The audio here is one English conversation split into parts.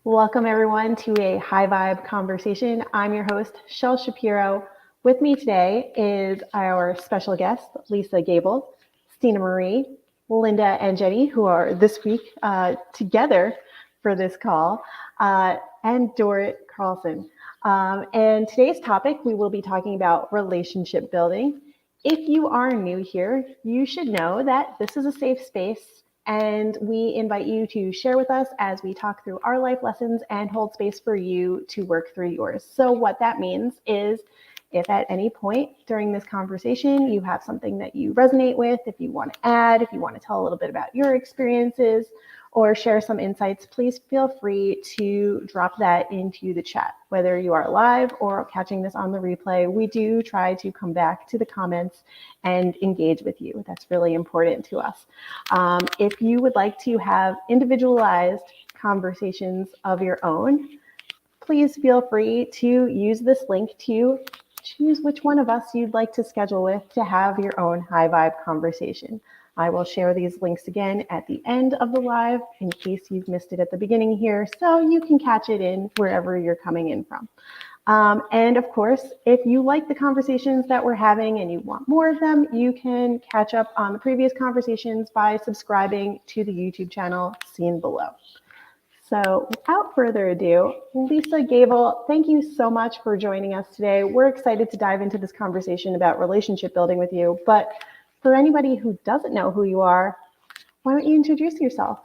Welcome everyone to a high vibe conversation. I'm your host, 𝗟𝗶𝘀. With me today is our special guest, Lisa Gable, Stina Marie, Linda, and Jenny, who are this week together for this call, and Dorit Carlson. And today's topic, we will be talking about relationship building. If you are new here, you should know that this is a safe space and we invite you to share with us as we talk through our life lessons and hold space for you to work through yours. So what that means is if at any point during this conversation you have something that you resonate with, if you want to add, if you want to tell a little bit about your experiences or share some insights, please feel free to drop that into the chat. Whether you are live or catching this on the replay, we do try to come back to the comments and engage with you. That's really important to us. If you would like to have individualized conversations of your own, please feel free to use this link to choose which one of us you'd like to schedule with to have your own high vibe conversation. I will share these links again at the end of the live in case you've missed it at the beginning here, so you can catch it in wherever you're coming in from. And of course, if you like the conversations that we're having and you want more of them, you can catch up on the previous conversations by subscribing to the YouTube channel seen below. So without further ado, Lisa Gable, thank you so much for joining us today. We're excited to dive into this conversation about relationship building with you. But for anybody who doesn't know who you are, why don't you introduce yourself?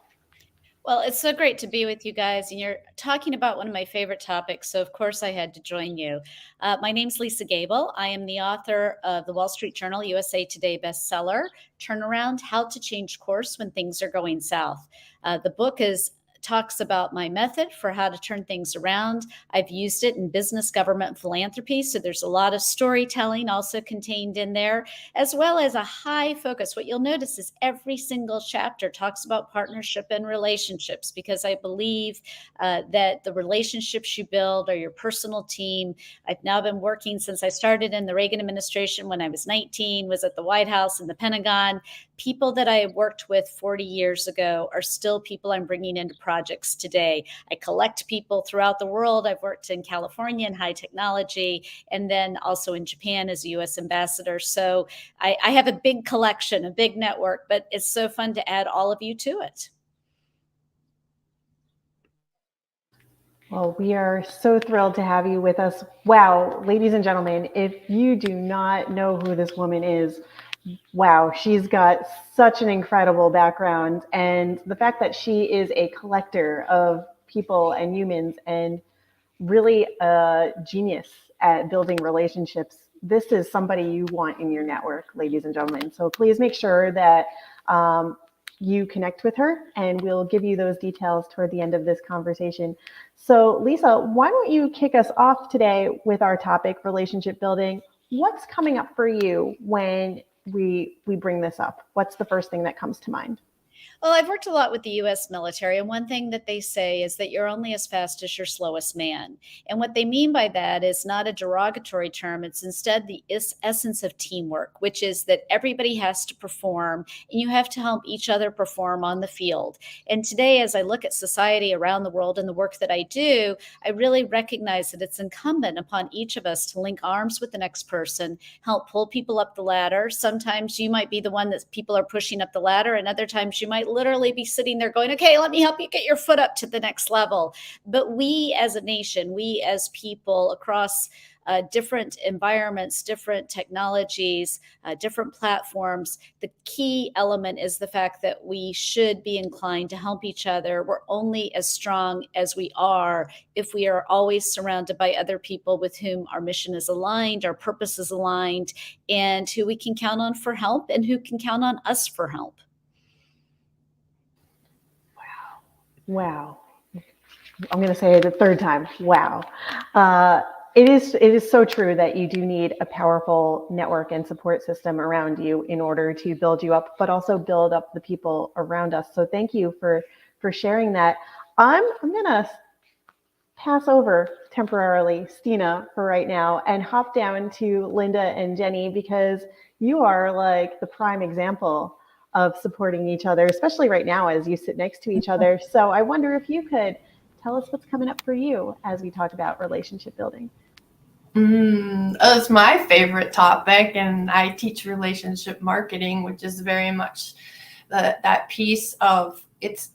Well, it's so great to be with you guys, and you're talking about one of my favorite topics, so of course I had to join you. My name's Lisa Gable. I am the author of the Wall Street Journal USA Today bestseller, Turnaround: How to Change Course When Things Are Going South. The book talks about my method for how to turn things around. I've used it in business, government, and philanthropy. So there's a lot of storytelling also contained in there, as well as a high focus. What you'll notice is every single chapter talks about partnership and relationships, because I believe that the relationships you build are your personal team. I've now been working since I started in the Reagan administration when I was 19, was at the White House and the Pentagon. People that I worked with 40 years ago are still people I'm bringing into projects today. I collect people throughout the world. I've worked in California in high technology, and then also in Japan as a U.S. ambassador. So I have a big collection, a big network, but it's so fun to add all of you to it. Well, we are so thrilled to have you with us. Wow, ladies and gentlemen, if you do not know who this woman is, wow, she's got such an incredible background. And the fact that she is a collector of people and humans and really a genius at building relationships, this is somebody you want in your network, ladies and gentlemen. So please make sure that you connect with her, and we'll give you those details toward the end of this conversation. So Lisa, why don't you kick us off today with our topic, relationship building? What's coming up for you when we bring this up? What's the first thing that comes to mind? Well, I've worked a lot with the U.S. military, and one thing that they say is that you're only as fast as your slowest man. And what they mean by that is not a derogatory term. It's instead the essence of teamwork, which is that everybody has to perform, and you have to help each other perform on the field. And today, as I look at society around the world and the work that I do, I really recognize that it's incumbent upon each of us to link arms with the next person, help pull people up the ladder. Sometimes you might be the one that people are pushing up the ladder, and other times you might literally be sitting there going, okay, let me help you get your foot up to the next level. But we as a nation, we as people across different environments, different technologies, different platforms, the key element is the fact that we should be inclined to help each other. We're only as strong as we are if we are always surrounded by other people with whom our mission is aligned, our purpose is aligned, and who we can count on for help and who can count on us for help. Wow. I'm going to say it a third time. Wow. It is so true that you do need a powerful network and support system around you in order to build you up, but also build up the people around us. So thank you for sharing that. I'm going to pass over temporarily Stina for right now and hop down to Linda and Jenny, because you are like the prime example of supporting each other, especially right now as you sit next to each other. So I wonder if you could tell us what's coming up for you as we talk about relationship building. It's my favorite topic, and I teach relationship marketing, which is very much that piece of it's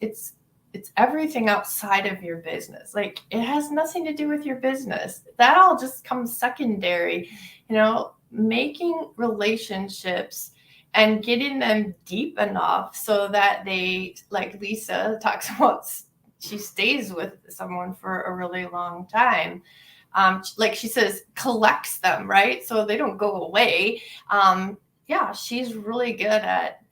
everything outside of your business. Like, it has nothing to do with your business. That all just comes secondary. Making relationships and getting them deep enough so that they, like Lisa talks about, she stays with someone for a really long time. Like she says, collects them, right? So they don't go away. She's really good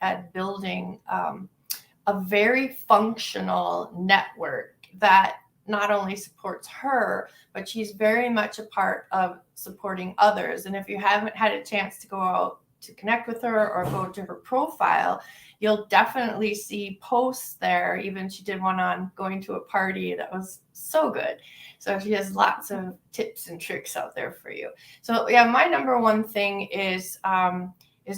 at building a very functional network that not only supports her, but she's very much a part of supporting others. And if you haven't had a chance to go out to connect with her or go to her profile, you'll definitely see posts there. Even she did one on going to a party that was so good. So she has lots of tips and tricks out there for you. So yeah, my number one thing is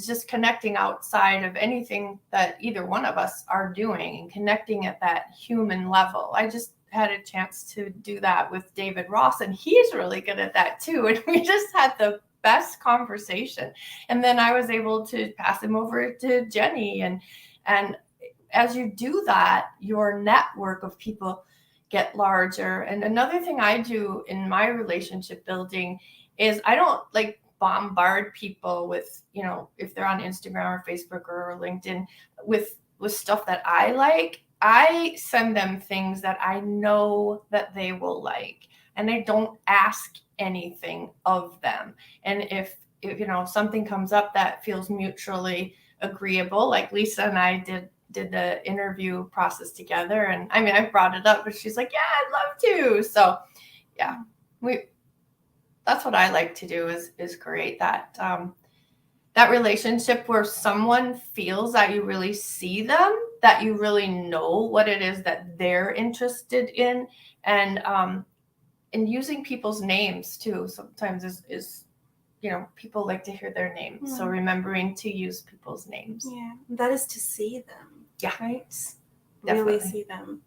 just connecting outside of anything that either one of us are doing, and connecting at that human level. I just had a chance to do that with David Ross, and he's really good at that too. And we just had the best conversation. And then I was able to pass him over to Jenny. And as you do that, your network of people get larger. And another thing I do in my relationship building is I don't like bombard people with, if they're on Instagram or Facebook or LinkedIn with stuff that I like. I send them things that I know that they will like, and I don't ask anything of them. And if something comes up that feels mutually agreeable, like Lisa and I did the interview process together, and I mean, I brought it up, but she's like, yeah, I'd love to. So yeah, that's what I like to do is create that relationship where someone feels that you really see them, that you really know what it is that they're interested in, and using people's names too. Sometimes is people like to hear their names, so remembering to use people's names. Yeah, that is to see them. Yeah, right. Definitely. Really see them.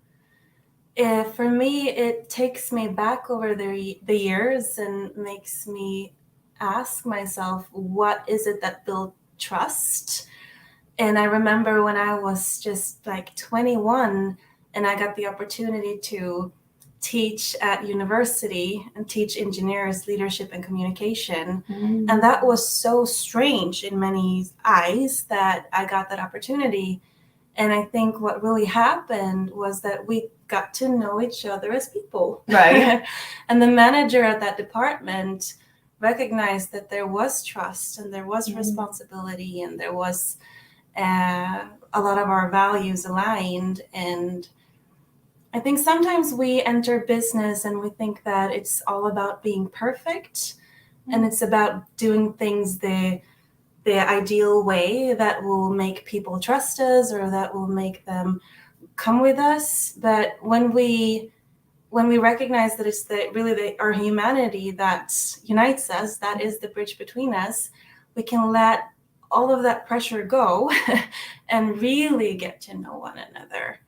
For me, it takes me back over the years and makes me ask myself, what is it that builds trust? And I remember when I was just like 21 and I got the opportunity to teach at university and teach engineers leadership and communication. Mm-hmm. And that was so strange in many eyes that I got that opportunity. And I think what really happened was that we got to know each other as people. Right. And the manager at that department recognized that there was trust and there was responsibility and there was a lot of our values aligned. And I think sometimes we enter business and we think that it's all about being perfect and it's about doing things the ideal way that will make people trust us or that will make them come with us. But when we recognize that it's our humanity that unites us, that is the bridge between us, we can let all of that pressure go and really get to know one another.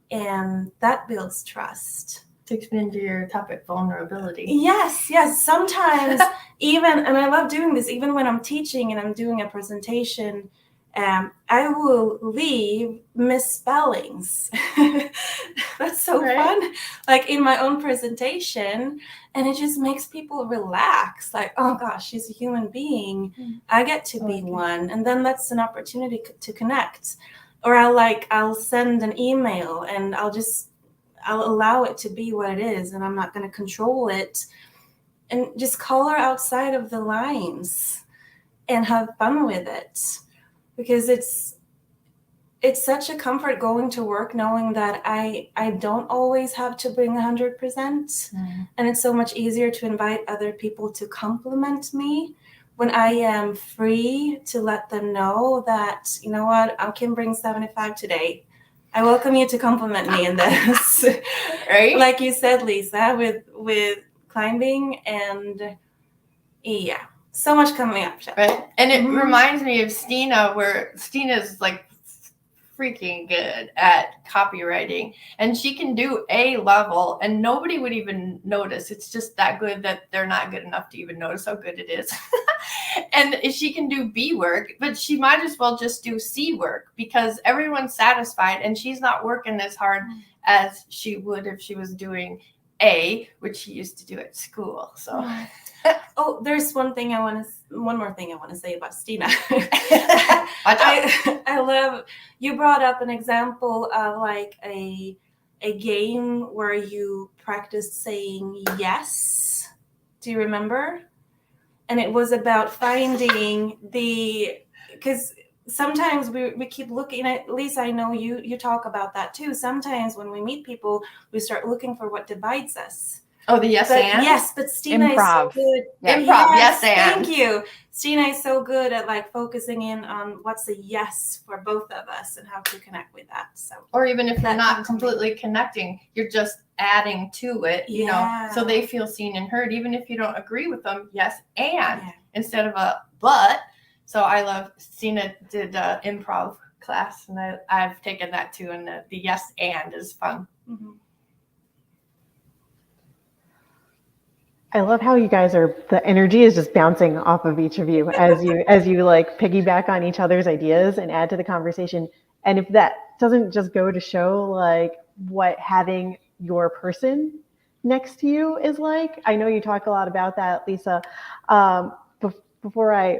And that builds trust. Takes me into your topic, vulnerability. Yes. Sometimes even, and I love doing this, even when I'm teaching and I'm doing a presentation, I will leave misspellings. That's so fun. Like in my own presentation, and it just makes people relax. Like, oh gosh, she's a human being. I get to be one. And then that's an opportunity to connect. Or I'll send an email and I'll allow it to be what it is, and I'm not going to control it, and just color outside of the lines and have fun with it, because it's such a comfort going to work knowing that I don't always have to bring 100%, and it's so much easier to invite other people to compliment me when I am free to let them know that, you know what, I can bring 75 today. I welcome you to compliment me in this. Right? Like you said, Lisa, with climbing, and yeah, so much coming up. Right. And it reminds me of Stina, where Stina's like freaking good at copywriting, and she can do A level and nobody would even notice. It's just that good that they're not good enough to even notice how good it is. And she can do B work, but she might as well just do C work because everyone's satisfied and she's not working as hard as she would if she was doing A, which she used to do at school. So Oh, there's one more thing I want to say about Stina. I love, you brought up an example of like a game where you practiced saying yes. Do you remember? And it was about finding because sometimes we keep looking, at least I know you talk about that too. Sometimes when we meet people, we start looking for what divides us. Oh, the yes and? Yes, but Stina Improv. is so good. Yeah. Improv, yes and. Thank you. Stina is so good at like focusing in on what's a yes for both of us and how to connect with that. So, or even if you're That not comes to me. completely connecting, you're just adding to it, you know, so they feel seen and heard, even if you don't agree with them. Yes and instead of a but. So I love, Stina did improv class, and I've taken that too, and the yes and is fun. Mm-hmm. I love how you guys the energy is just bouncing off of each of you as you like piggyback on each other's ideas and add to the conversation. And if that doesn't just go to show like what having your person next to you is like, I know you talk a lot about that, Lisa. Before I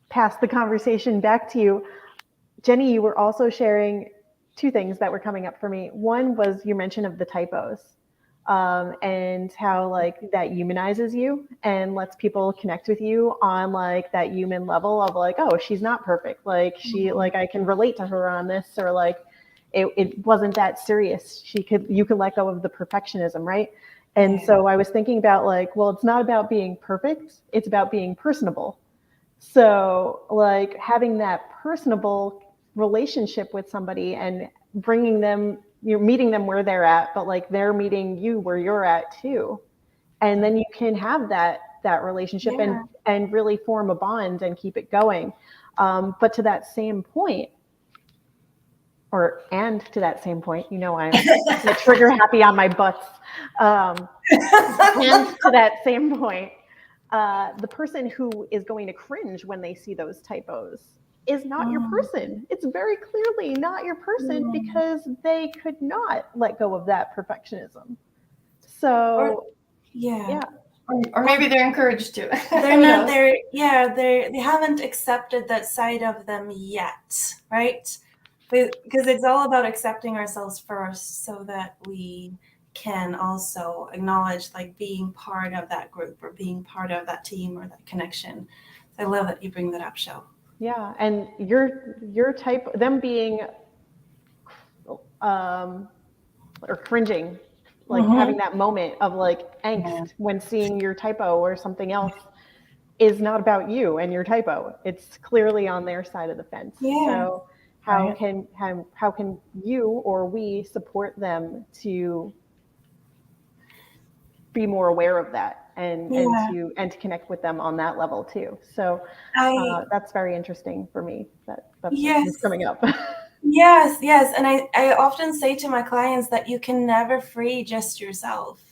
pass the conversation back to you, Jenny, you were also sharing two things that were coming up for me. One was your mention of the typos. And how like that humanizes you and lets people connect with you on like that human level of like, oh, she's not perfect. Like she, like I can relate to her on this, or like it wasn't that serious. You could let go of the perfectionism, right? And so I was thinking about like, well, it's not about being perfect. It's about being personable. So like having that personable relationship with somebody and bringing them, you're meeting them where they're at, but like they're meeting you where you're at too. And then you can have that relationship and really form a bond and keep it going. But to that same point, I'm trigger happy on my butts. And to that same point, the person who is going to cringe when they see those typos is not your person. It's very clearly not your person because they could not let go of that perfectionism. So, Or maybe they're encouraged to. They're not there. Yeah, they haven't accepted that side of them yet, right? Because it's all about accepting ourselves first so that we can also acknowledge like being part of that group or being part of that team or that connection. I love that you bring that up, Shel. Yeah, and your type, them being or cringing, like having that moment of like angst when seeing your typo or something else is not about you and your typo. It's clearly on their side of the fence. So how can you or we support them to be more aware of that and to connect with them on that level too. So that's very interesting for me. That's what's coming up. Yes. And I often say to my clients that you can never free just yourself.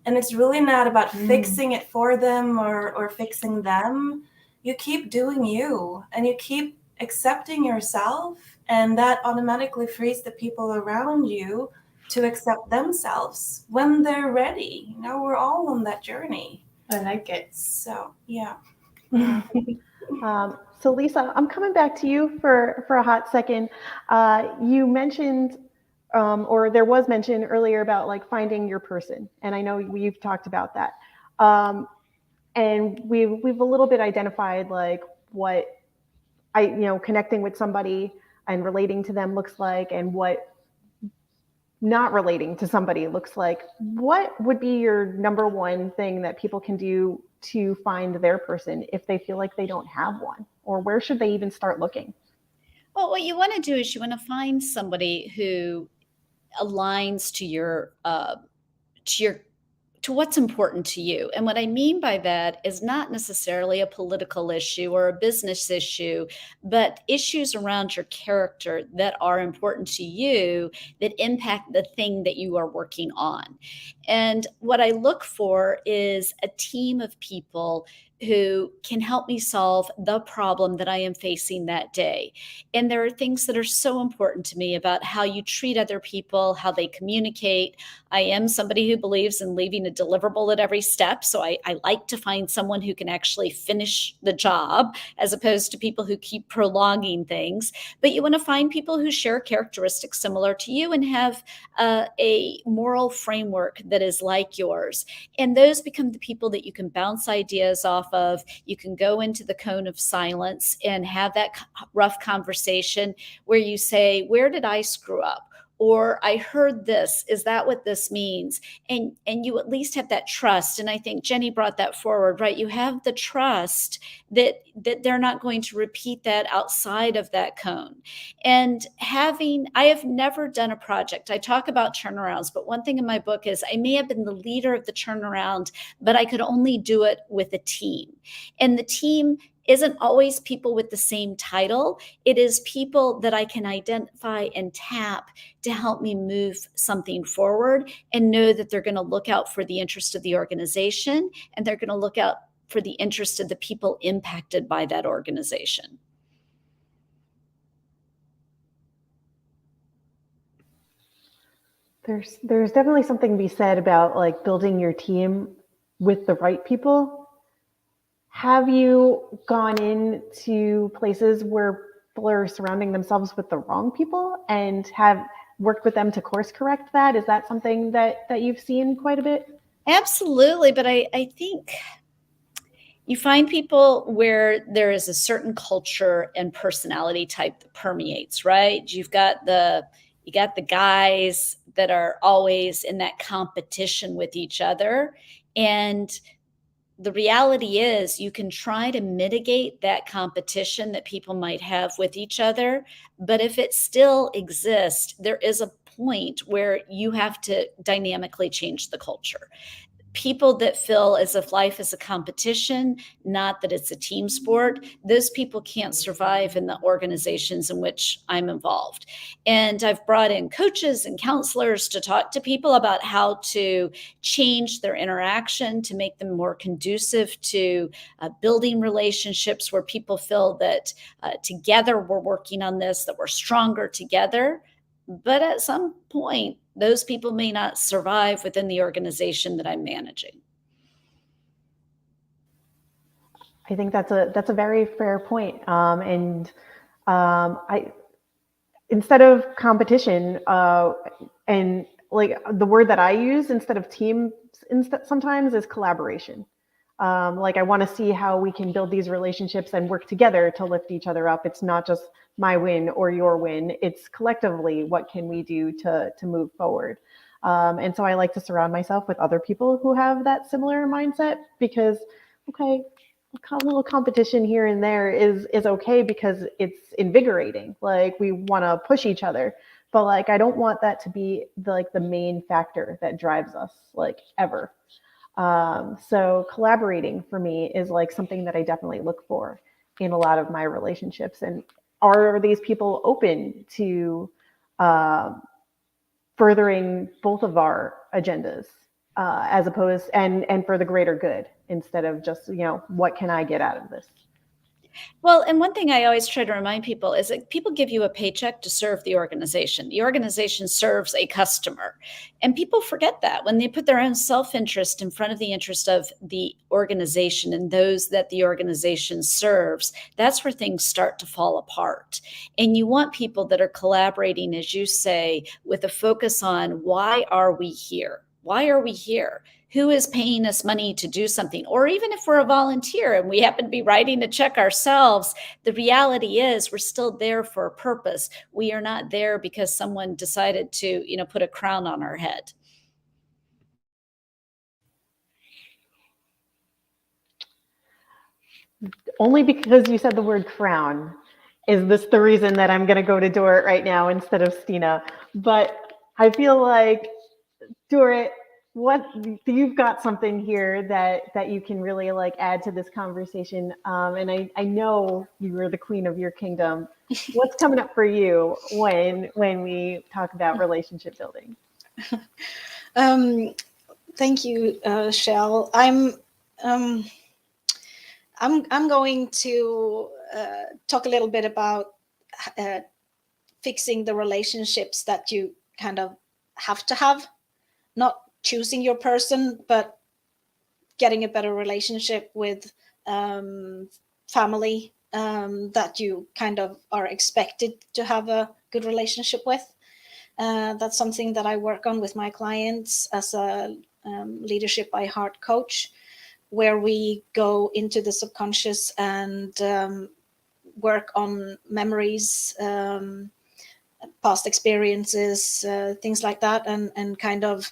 And it's really not about fixing it for them or fixing them. You keep doing you and you keep accepting yourself, and that automatically frees the people around you to accept themselves when they're ready. You know, we're all on that journey. I like it. So, yeah. So Lisa, I'm coming back to you for a hot second. You mentioned, or there was mention earlier about like finding your person. And I know we've talked about that. And we've a little bit identified like what connecting with somebody and relating to them looks like, and what not relating to somebody looks like. What would be your number one thing that people can do to find their person if they feel like they don't have one? Or where should they even start looking? Well, what you want to do is you want to find somebody who aligns to your to what's important to you. And what I mean by that is not necessarily a political issue or a business issue, but issues around your character that are important to you that impact the thing that you are working on. And what I look for is a team of people who can help me solve the problem that I am facing that day. And there are things that are so important to me about how you treat other people, how they communicate. I am somebody who believes in leaving a deliverable at every step. So I like to find someone who can actually finish the job as opposed to people who keep prolonging things. But you want to find people who share characteristics similar to you and have a moral framework that is like yours. And those become the people that you can bounce ideas off of. You can go into the cone of silence and have that rough conversation where you say, where did I screw up? Or I heard this, is that what this means? And you at least have that trust. And I think Jenny brought that forward, right? You have the trust that they're not going to repeat that outside of that cone. And I have never done a project. I talk about turnarounds, but one thing in my book is I may have been the leader of the turnaround, but I could only do it with a team. And the team isn't always people with the same title. It is people that I can identify and tap to help me move something forward and know that they're going to look out for the interest of the organization and they're going to look out for the interest of the people impacted by that organization. There's definitely something to be said about like building your team with the right people. Have you gone into places where people are surrounding themselves with the wrong people and have worked with them to course correct that? Is that something that you've seen quite a bit? Absolutely. But I think you find people where there is a certain culture and personality type that permeates, right? You got the guys that are always in that competition with each other. And the reality is you can try to mitigate that competition that people might have with each other. But if it still exists, there is a point where you have to dynamically change the culture. People that feel as if life is a competition, not that it's a team sport, those people can't survive in the organizations in which I'm involved. And I've brought in coaches and counselors to talk to people about how to change their interaction to make them more conducive to building relationships where people feel that together we're working on this, that we're stronger together. But at some point, those people may not survive within the organization that I'm managing. I think that's a very fair point. Instead of competition, and like the word that I use instead of team sometimes is collaboration. Like I want to see how we can build these relationships and work together to lift each other up. It's not just my win or your win. It's collectively what can we do to move forward. And so I like to surround myself with other people who have that similar mindset because, okay, a little competition here and there is okay because it's invigorating. Like we want to push each other, but like I don't want that to be the main factor that drives us like ever. So collaborating for me is like something that I definitely look for in a lot of my relationships. And are these people open to furthering both of our agendas as opposed and for the greater good instead of just, what can I get out of this? Well, and one thing I always try to remind people is that people give you a paycheck to serve the organization. The organization serves a customer. And people forget that when they put their own self-interest in front of the interest of the organization and those that the organization serves, that's where things start to fall apart. And you want people that are collaborating, as you say, with a focus on why are we here? Why are we here? Who is paying us money to do something? Or even if we're a volunteer and we happen to be writing a check ourselves, the reality is we're still there for a purpose. We are not there because someone decided to, put a crown on our head. Only because you said the word crown is this the reason that I'm going to go to Dorit right now instead of Stina. But I feel like Dorit, what you've got something here that you can really like add to this conversation. And I know you are the queen of your kingdom. What's coming up for you when we talk about relationship building? Thank you, Shell. I'm going to talk a little bit about fixing the relationships that you kind of have to have, not choosing your person, but getting a better relationship with family that you kind of are expected to have a good relationship with. That's something that I work on with my clients as a leadership by heart coach, where we go into the subconscious and work on memories, past experiences, things like that, and kind of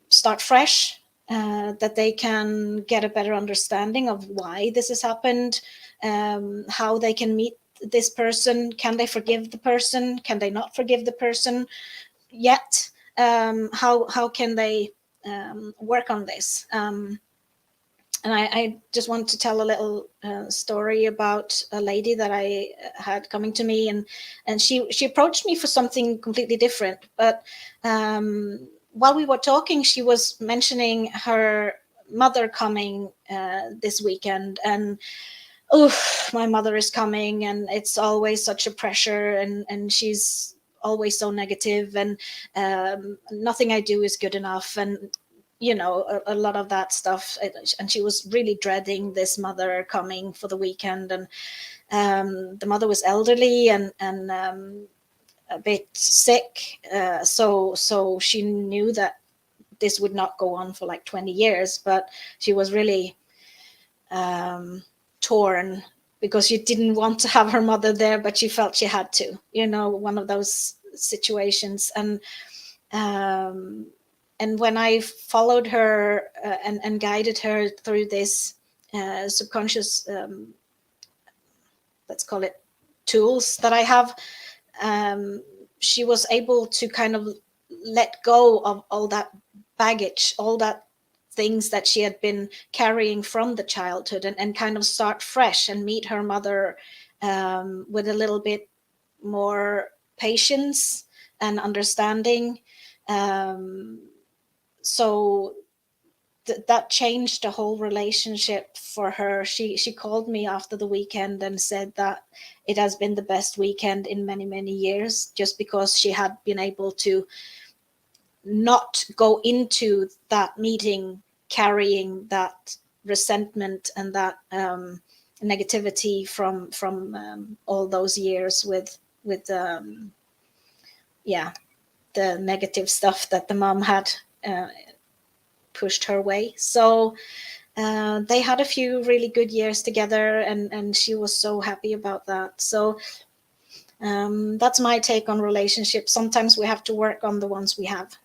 start fresh, that they can get a better understanding of why this has happened, how they can meet this person. Can they forgive the person? Can they not forgive the person yet? How can they work on this? And I just want to tell a little story about a lady that I had coming to me, and she approached me for something completely different. But while we were talking, she was mentioning her mother coming this weekend, and my mother is coming, and it's always such a pressure, and she's always so negative, and nothing I do is good enough, and a lot of that stuff. And she was really dreading this mother coming for the weekend, and the mother was elderly and a bit sick, so she knew that this would not go on for like 20 years, but she was really torn because she didn't want to have her mother there, but she felt she had to, one of those situations. And when I followed her and guided her through this subconscious, let's call it tools that I have, she was able to kind of let go of all that baggage, all that things that she had been carrying from the childhood, and kind of start fresh and meet her mother with a little bit more patience and understanding. So that changed the whole relationship for her. She called me after the weekend and said that it has been the best weekend in many, many years, just because she had been able to not go into that meeting carrying that resentment and that negativity from all those years with the negative stuff that the mom had pushed her way. So they had a few really good years together, and she was so happy about that. So that's my take on relationships. Sometimes we have to work on the ones we have.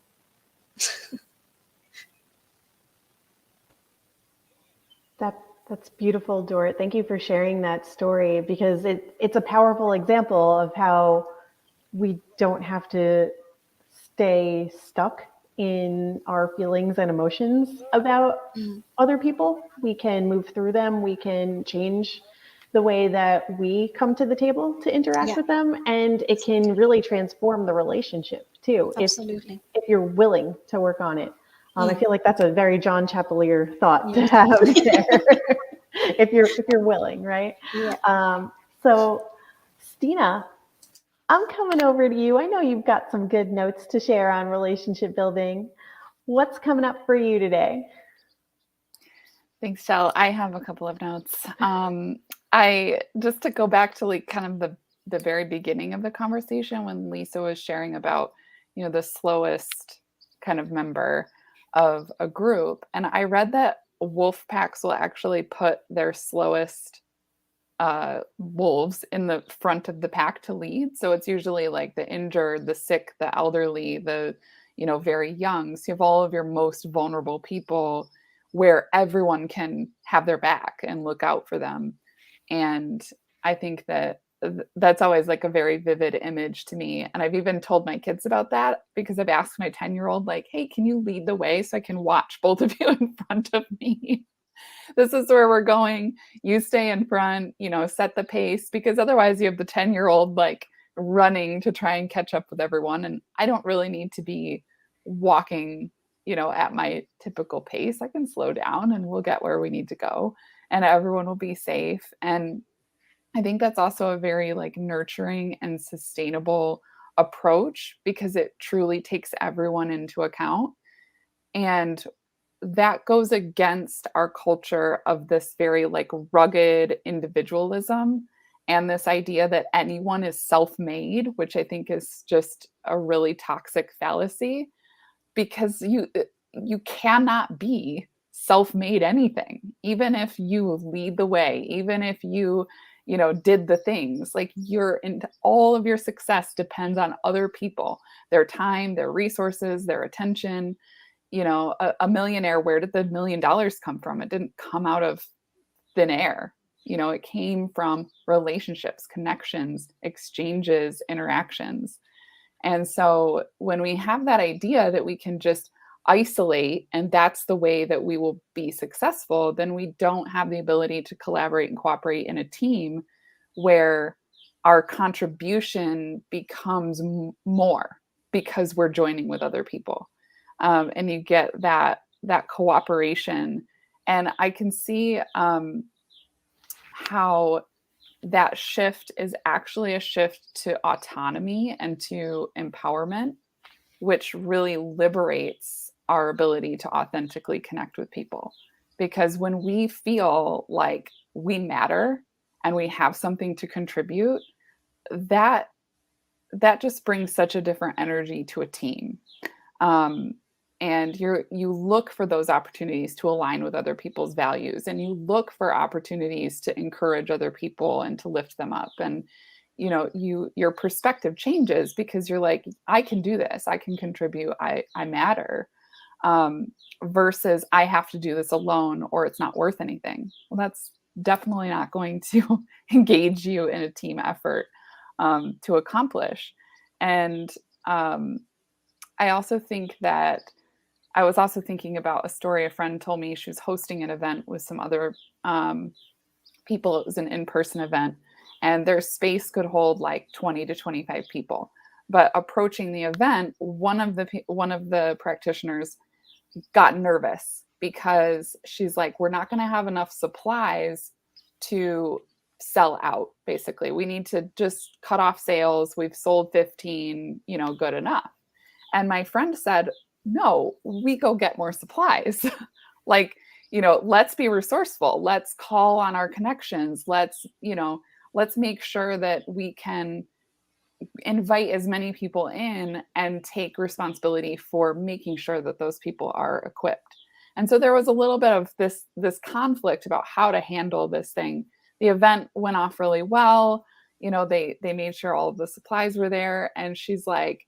That's beautiful, Dorit. Thank you for sharing that story, because it's a powerful example of how we don't have to stay stuck in our feelings and emotions about other people. We can move through them. We can change the way that we come to the table to interact with them, and it can really transform the relationship too. Absolutely. If you're willing to work on it. I feel like that's a very John Chapelier thought to have there. if you're willing, right? Yeah. So Stina, I'm coming over to you. I know you've got some good notes to share on relationship building. What's coming up for you today? Thanks, Shell. I have a couple of notes. I just to go back to like kind of the very beginning of the conversation when Lisa was sharing about, the slowest kind of member of a group. And I read that wolf packs will actually put their slowest wolves in the front of the pack to lead. So it's usually like the injured, the sick, the elderly, the, very young. So you have all of your most vulnerable people where everyone can have their back and look out for them. And I think that that's always like a very vivid image to me. And I've even told my kids about that, because I've asked my 10-year-old, like, hey, can you lead the way so I can watch both of you in front of me? This is where we're going. You stay in front, set the pace, because otherwise you have the 10-year-old like running to try and catch up with everyone. And I don't really need to be walking, at my typical pace. I can slow down and we'll get where we need to go, and everyone will be safe. And I think that's also a very like nurturing and sustainable approach, because it truly takes everyone into account. And that goes against our culture of this very like rugged individualism, and this idea that anyone is self-made, which I think is just a really toxic fallacy, because you cannot be self-made anything. Even if you lead the way, even if you did the things, like all of your success depends on other people, their time, their resources, their attention. A millionaire, where did the $1 million come from? It didn't come out of thin air. It came from relationships, connections, exchanges, interactions. And so when we have that idea that we can just isolate and that's the way that we will be successful, then we don't have the ability to collaborate and cooperate in a team where our contribution becomes more because we're joining with other people. And you get that cooperation. And I can see how that shift is actually a shift to autonomy and to empowerment, which really liberates our ability to authentically connect with people. Because when we feel like we matter and we have something to contribute, that just brings such a different energy to a team. And you look for those opportunities to align with other people's values, and you look for opportunities to encourage other people and to lift them up. And your perspective changes, because you're like, I can do this, I can contribute, I matter, versus I have to do this alone or it's not worth anything. Well, that's definitely not going to engage you in a team effort to accomplish. And I also think that I was also thinking about a story a friend told me. She was hosting an event with some other people. It was an in-person event, and their space could hold like 20 to 25 people. But approaching the event, one of the practitioners got nervous, because she's like, we're not going to have enough supplies to sell out. Basically, we need to just cut off sales. We've sold 15, good enough. And my friend said, no, we go get more supplies. Let's be resourceful. Let's call on our connections. Let's make sure that we can invite as many people in and take responsibility for making sure that those people are equipped. And so there was a little bit of this conflict about how to handle this thing. The event went off really well. They made sure all of the supplies were there. And she's like,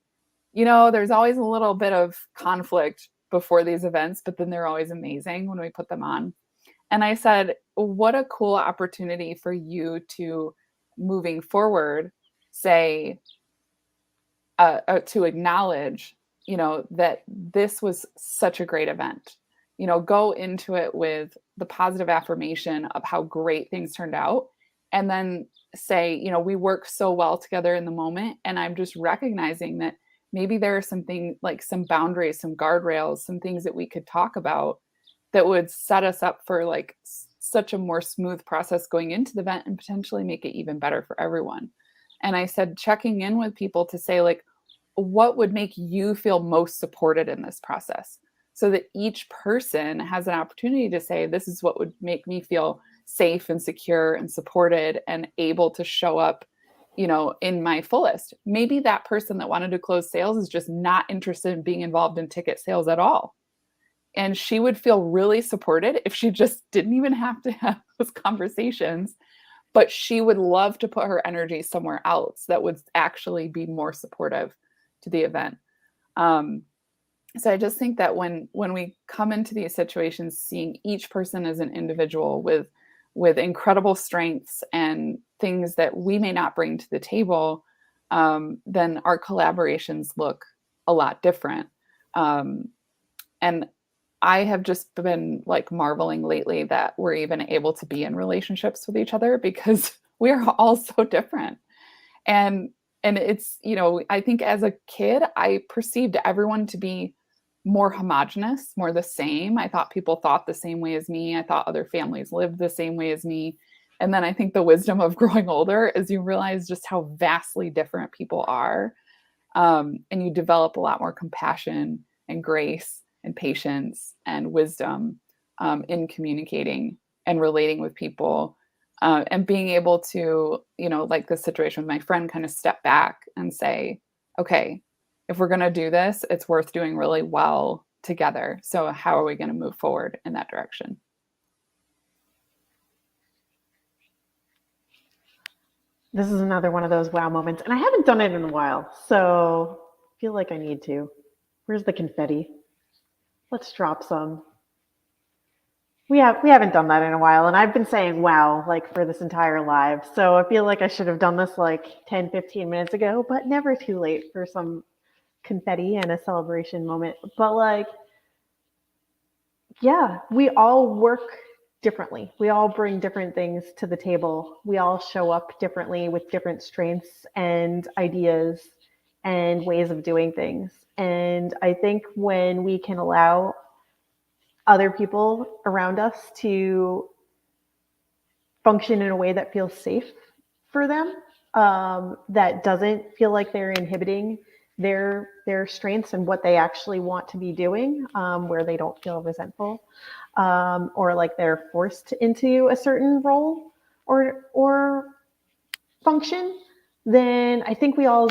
there's always a little bit of conflict before these events, but then they're always amazing when we put them on. And I said, what a cool opportunity for you to, moving forward, say, to acknowledge, that this was such a great event. Go into it with the positive affirmation of how great things turned out. And then say, we work so well together in the moment. And I'm just recognizing that maybe there are something like some boundaries, some guardrails, some things that we could talk about that would set us up for like such a more smooth process going into the event and potentially make it even better for everyone. And I said, checking in with people to say, like, what would make you feel most supported in this process, so that each person has an opportunity to say, this is what would make me feel safe and secure and supported and able to show up in my fullest. Maybe that person that wanted to close sales is just not interested in being involved in ticket sales at all. And she would feel really supported if she just didn't even have to have those conversations, but she would love to put her energy somewhere else that would actually be more supportive to the event. So I just think that when we come into these situations, seeing each person as an individual with incredible strengths and things that we may not bring to the table, then our collaborations look a lot different. And I have just been like marveling lately that we're even able to be in relationships with each other because we are all so different. And it's, you know, I think as a kid, I perceived everyone to be more homogenous, more the same. I thought people thought the same way as me. I thought other families lived the same way as me. And then I think the wisdom of growing older is you realize just how vastly different people are. And you develop a lot more compassion and grace and patience and wisdom in communicating and relating with people. And being able to, you know, like the situation with my friend, kind of step back and say, okay, if we're going to do this, it's worth doing really well together. So how are we going to move forward in that direction? This is another one of those wow moments, and I haven't done it in a while, so I feel like I need to. Where's the confetti? Let's drop some. We haven't done that in a while, and I've been saying wow like for this entire live, so I feel like I should have done this like 10, 15 minutes ago, but never too late for some confetti and a celebration moment. But like, yeah, we all work differently. We all bring different things to the table. We all show up differently with different strengths and ideas and ways of doing things. And I think when we can allow other people around us to function in a way that feels safe for them, that doesn't feel like they're inhibiting their strengths and what they actually want to be doing, where they don't feel resentful, or like they're forced into a certain role or function, then I think we all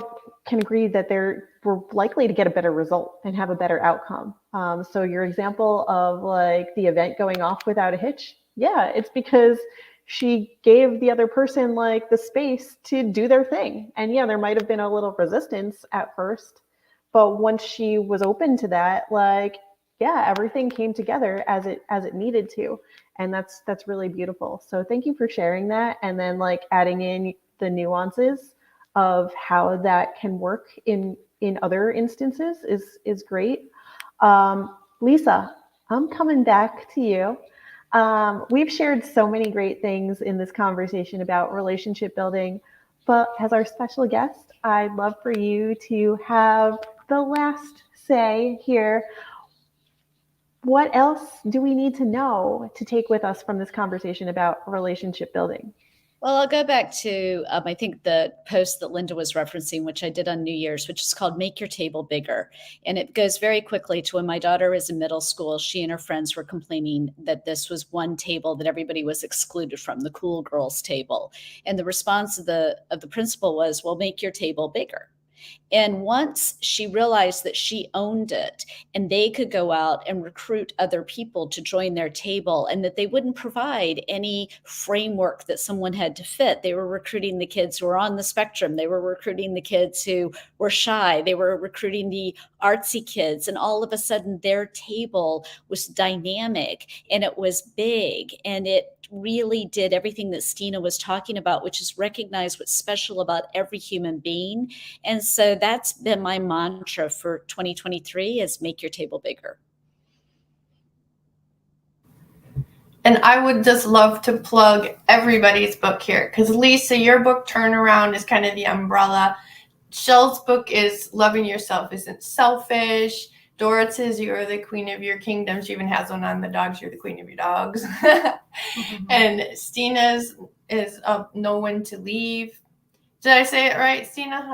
can agree that we're likely to get a better result and have a better outcome. So your example of like the event going off without a hitch, yeah, it's because she gave the other person like the space to do their thing. And yeah, there might have been a little resistance at first, but once she was open to that, like, yeah, everything came together as it needed to. And that's really beautiful. So thank you for sharing that. And then like adding in the nuances of how that can work in other instances is great. Lisa, I'm coming back to you. We've shared so many great things in this conversation about relationship building, but as our special guest, I'd love for you to have the last say here. What else do we need to know to take with us from this conversation about relationship building? Well, I'll go back to, I think the post that Linda was referencing, which I did on New Year's, which is called Make Your Table Bigger. And it goes very quickly to when my daughter was in middle school, she and her friends were complaining that this was one table that everybody was excluded from, the cool girls table. And the response of the principal was, well, make your table bigger. And once she realized that she owned it and they could go out and recruit other people to join their table and that they wouldn't provide any framework that someone had to fit. They were recruiting the kids who were on the spectrum. They were recruiting the kids who were shy. They were recruiting the artsy kids. And all of a sudden their table was dynamic and it was big and it really did everything that Stina was talking about, which is recognize what's special about every human being. And so that's been my mantra for 2023 is make your table bigger. And I would just love to plug everybody's book here because Lisa, your book Turnaround is kind of the umbrella. Shell's book is Loving Yourself Isn't Selfish. Doroth's You're the Queen of Your Kingdom. She even has one on the dogs. You're the Queen of Your Dogs. And Stina's is Know When to Leave. Did I say it right, Stina?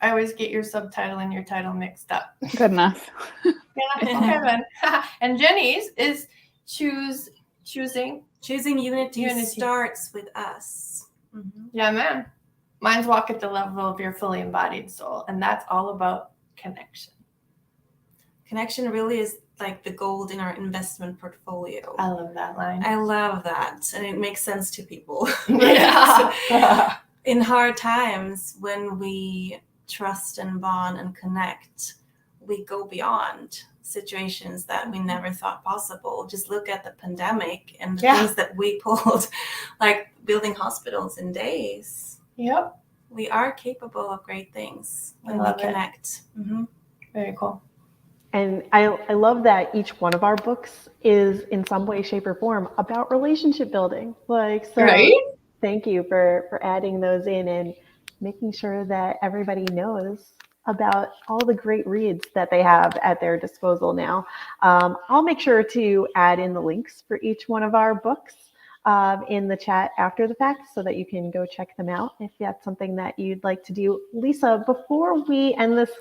I always get your subtitle and your title mixed up. Good enough. Yeah, okay then. And Jenny's is Choosing Unity starts with us. Mm-hmm. Yeah, man. Mine's Walk at the Level of Your Fully Embodied Soul. And that's all about connection. Connection really is like the gold in our investment portfolio. I love that line. I love that. And it makes sense to people. Yeah. In hard times, when we trust and bond and connect, we go beyond. situations that we never thought possible. Just look at the pandemic and the Yeah. things that we pulled, like building hospitals in days. Yep. We are capable of great things when I we love it. connect. Mhm. Very cool. And I love that each one of our books is in some way, shape, or form about relationship building. Like, so Right? thank you for adding those in and making sure that everybody knows about all the great reads that they have at their disposal now. I'll make sure to add in the links for each one of our books in the chat after the fact so that you can go check them out if that's something that you'd like to do. Lisa, before we end this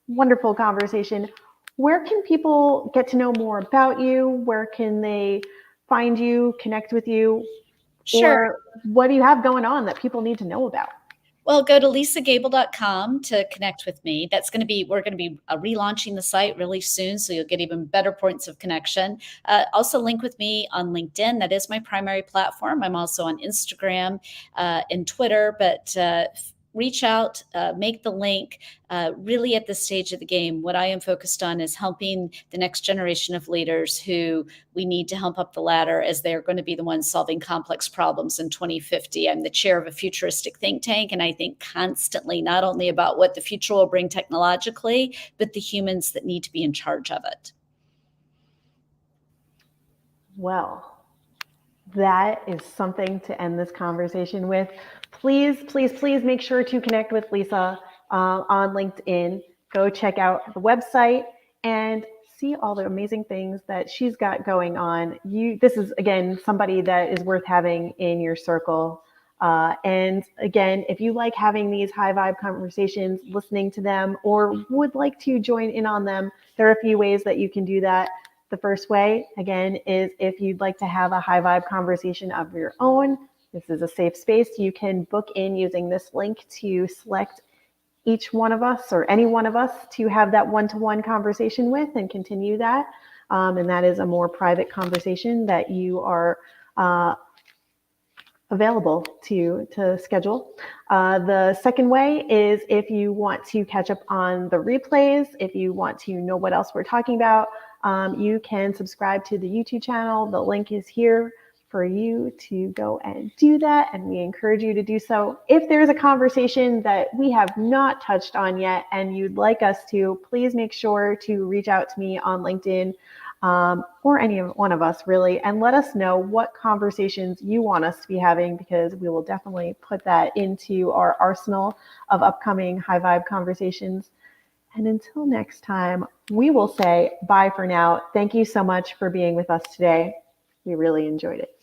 wonderful conversation, where can people get to know more about you? Where can they find you, connect with you? Sure. Or what do you have going on that people need to know about? Well, go to lisagable.com to connect with me. We're going to be relaunching the site really soon, so you'll get even better points of connection. Also link with me on LinkedIn. That is my primary platform. I'm also on Instagram and Twitter, but reach out, make the link. Really at this stage of the game, what I am focused on is helping the next generation of leaders who we need to help up the ladder, as they're going to be the ones solving complex problems in 2050. I'm the chair of a futuristic think tank, and I think constantly not only about what the future will bring technologically, but the humans that need to be in charge of it. Well, that is something to end this conversation with. Please, please, please make sure to connect with Lisa on LinkedIn. Go check out the website and see all the amazing things that she's got going on. This is, again, somebody that is worth having in your circle. And again, if you like having these high vibe conversations, listening to them, or would like to join in on them, there are a few ways that you can do that. The first way, again, is if you'd like to have a high vibe conversation of your own. This is a safe space. You can book in using this link to select each one of us or any one of us to have that one-to-one conversation with and continue that. And that is a more private conversation that you are available to schedule. The second way is if you want to catch up on the replays, if you want to know what else we're talking about, you can subscribe to the YouTube channel. The link is here for you to go and do that, and we encourage you to do so. If there's a conversation that we have not touched on yet and you'd like us to, please make sure to reach out to me on LinkedIn or any one of us really, and let us know what conversations you want us to be having, because we will definitely put that into our arsenal of upcoming high vibe conversations. And until next time, we will say bye for now. Thank you so much for being with us today. We really enjoyed it.